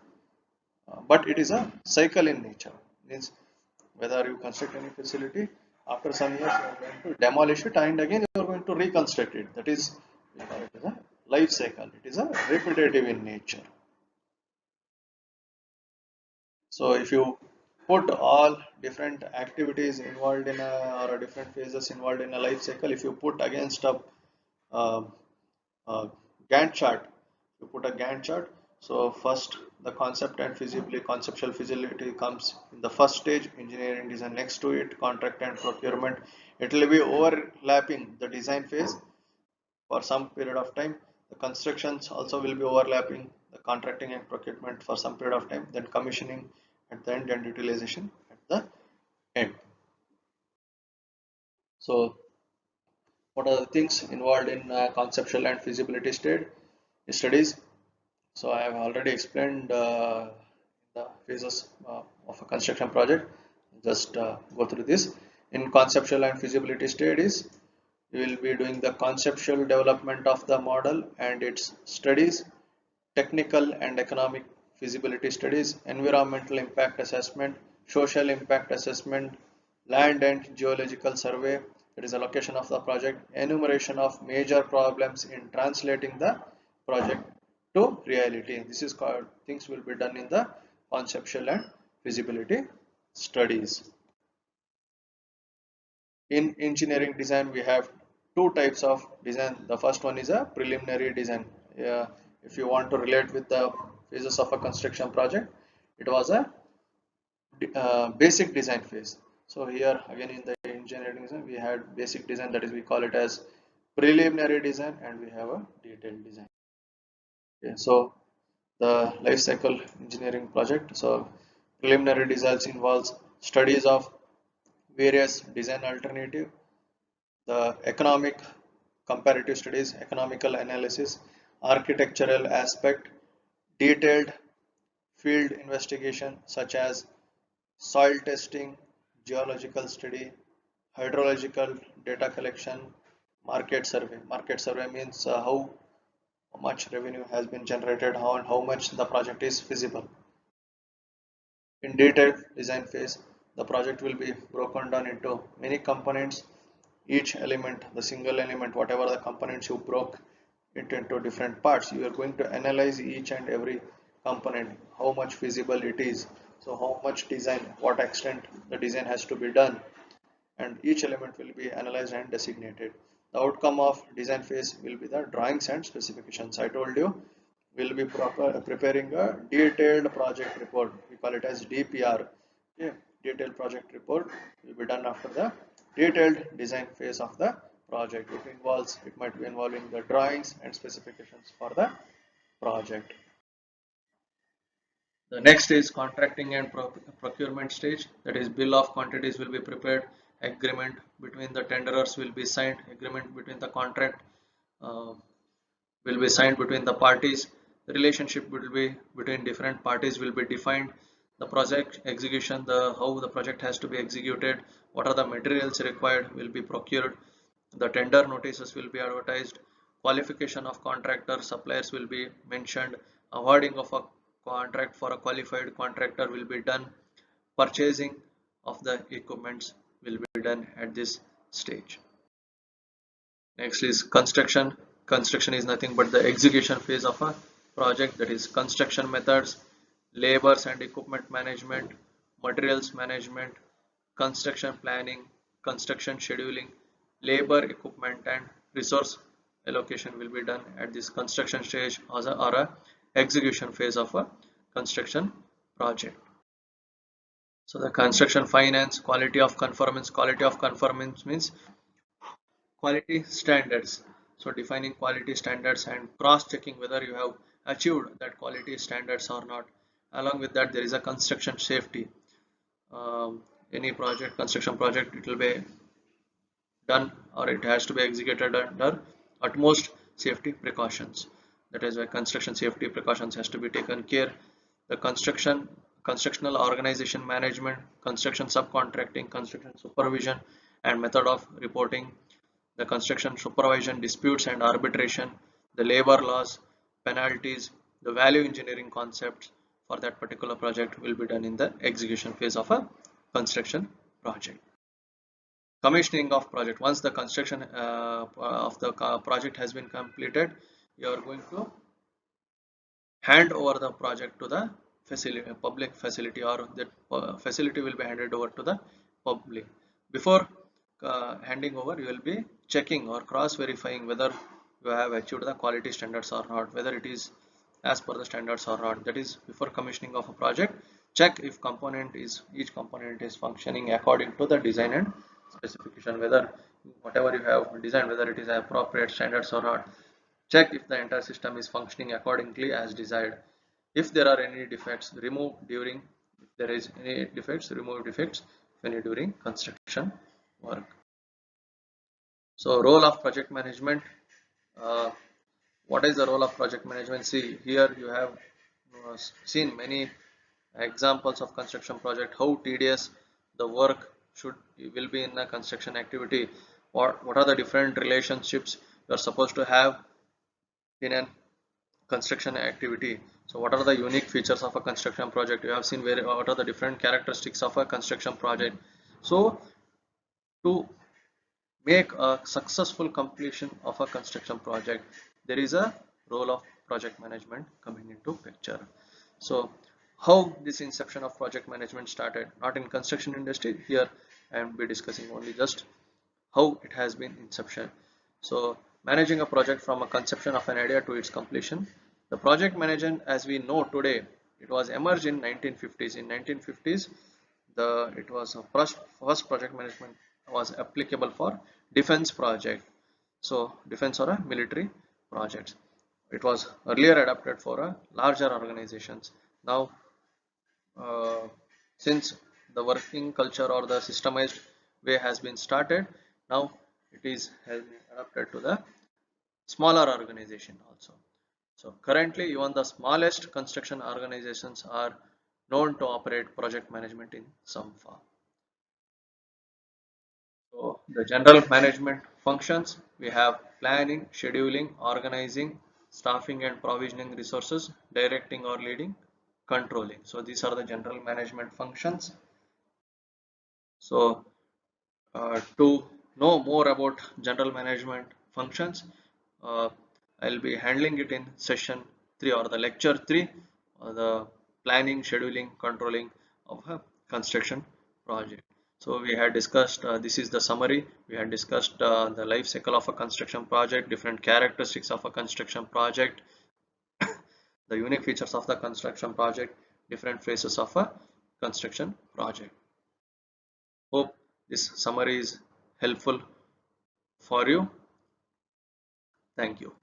but it is a cycle in nature. Means whether you construct any facility, after some years you are going to demolish it and again you are going to reconstruct it. That is, we call it as a life cycle. It is a repetitive in nature. So if you put all different activities involved in or different phases involved in a life cycle, if you put against uh, a Gantt chart, you put a Gantt chart. So first the concept and feasibility, conceptual feasibility comes in the first stage, engineering design next to it, contract and procurement. It will be overlapping the design phase for some period of time. The constructions also will be overlapping the contracting and procurement for some period of time, then commissioning at the end and utilization at the end. So what are the things involved in conceptual and feasibility studies? So I have already explained the phases of a construction project. Just go through this. In conceptual and feasibility studies, we will be doing the conceptual development of the model and its studies, technical and economic feasibility studies, environmental impact assessment, social impact assessment, land and geological survey, that is allocation of the project, enumeration of major problems in translating the project to reality. This is called things will be done in the conceptual and feasibility studies. In engineering design, we have two types of design. The first one is a preliminary design. If you want to relate with the phases of a construction project, it was a basic design phase. So here again in the engineering design, we had basic design, that is we call it as preliminary design, and we have a detailed design. Okay, so the life cycle engineering project. So preliminary designs involves studies of various design alternative, the economic comparative studies, economical analysis, architectural aspect, detailed field investigation such as soil testing, geological study, hydrological data collection, market survey. Market survey means how much revenue has been generated, how much the project is feasible. In detailed design phase, the project will be broken down into many components. Each element, the single element, whatever the components you broke it into different parts, you are going to analyze each and every component, how much feasible it is. So how much design, what extent the design has to be done, and each element will be analyzed and designated. The outcome of design phase will be the drawings and specifications. I told you we'll be preparing a detailed project report. We call it as DPR. Okay. Detailed project report will be done after the detailed design phase of the project. It might be involving the drawings and specifications for the project. The next is contracting and procurement stage, that is bill of quantities will be prepared, agreement between the tenderers will be signed, agreement between the contract uh, will be signed between the parties, the relationship will be between different parties will be defined, the project execution, the how the project has to be executed, what are the materials required will be procured, the tender notices will be advertised, qualification of contractor, suppliers will be mentioned, awarding of a contract for a qualified contractor will be done, purchasing of the equipments will be done at this stage. Next is construction. Construction is nothing but the execution phase of a project, that is construction methods, labors and equipment management, materials management, construction planning, construction scheduling, labor, equipment and resource allocation will be done at this construction stage or a execution phase of a construction project. So the construction finance, quality of conformance means quality standards. So defining quality standards and cross-checking whether you have achieved that quality standards or not. Along with that, there is a construction safety. Any project, construction project, it will be done or it has to be executed under utmost safety precautions. That is why construction safety precautions has to be taken care. The constructional organization management, construction subcontracting, construction supervision and method of reporting, the construction supervision, disputes and arbitration, the labor laws, penalties, the value engineering concepts for that particular project will be done in the execution phase of a construction project. Commissioning of project. Once the construction of the project has been completed, you are going to hand over the project to the facility, public facility, or that facility will be handed over to the public. Before handing over, you will be checking or cross verifying whether you have achieved the quality standards or not, whether it is as per the standards or not. That is, before commissioning of a project, check if each component is functioning according to the design and specification, whether whatever you have designed, whether it is appropriate standards or not. Check if the entire system is functioning accordingly as desired. If there are any defects, remove during, if there is any defects, remove defects when you during construction work. So role of project management. What is the role of project management? See, here you have seen many examples of construction project, how tedious the work will be in a construction activity. What are the different relationships you are supposed to have in a construction activity. So what are the unique features of a construction project? You have seen what are the different characteristics of a construction project. So to make a successful completion of a construction project, there is a role of project management coming into picture. So how this inception of project management started, not in construction industry, here I am be discussing only just how it has been inception. So managing a project from a conception of an idea to its completion. The project management as we know today, it was emerged in 1950s. In 1950s, it was first project management was applicable for defense project. So defense or a military projects. It was earlier adapted for a larger organizations. Now, since the working culture or the systemized way has been started, now it has been adapted to the smaller organization also. So currently even the smallest construction organizations are known to operate project management in some form. So the general management functions, we have planning, scheduling, organizing, staffing and provisioning resources, directing or leading, controlling. So these are the general management functions. So to know more about general management functions, uh, I'll be handling it in session 3 or the lecture 3, the planning, scheduling, controlling of a construction project. So we had discussed, this is the summary. We had discussed the life cycle of a construction project, different characteristics of a construction project, the unique features of the construction project, different phases of a construction project. Hope this summary is helpful for you. Thank you.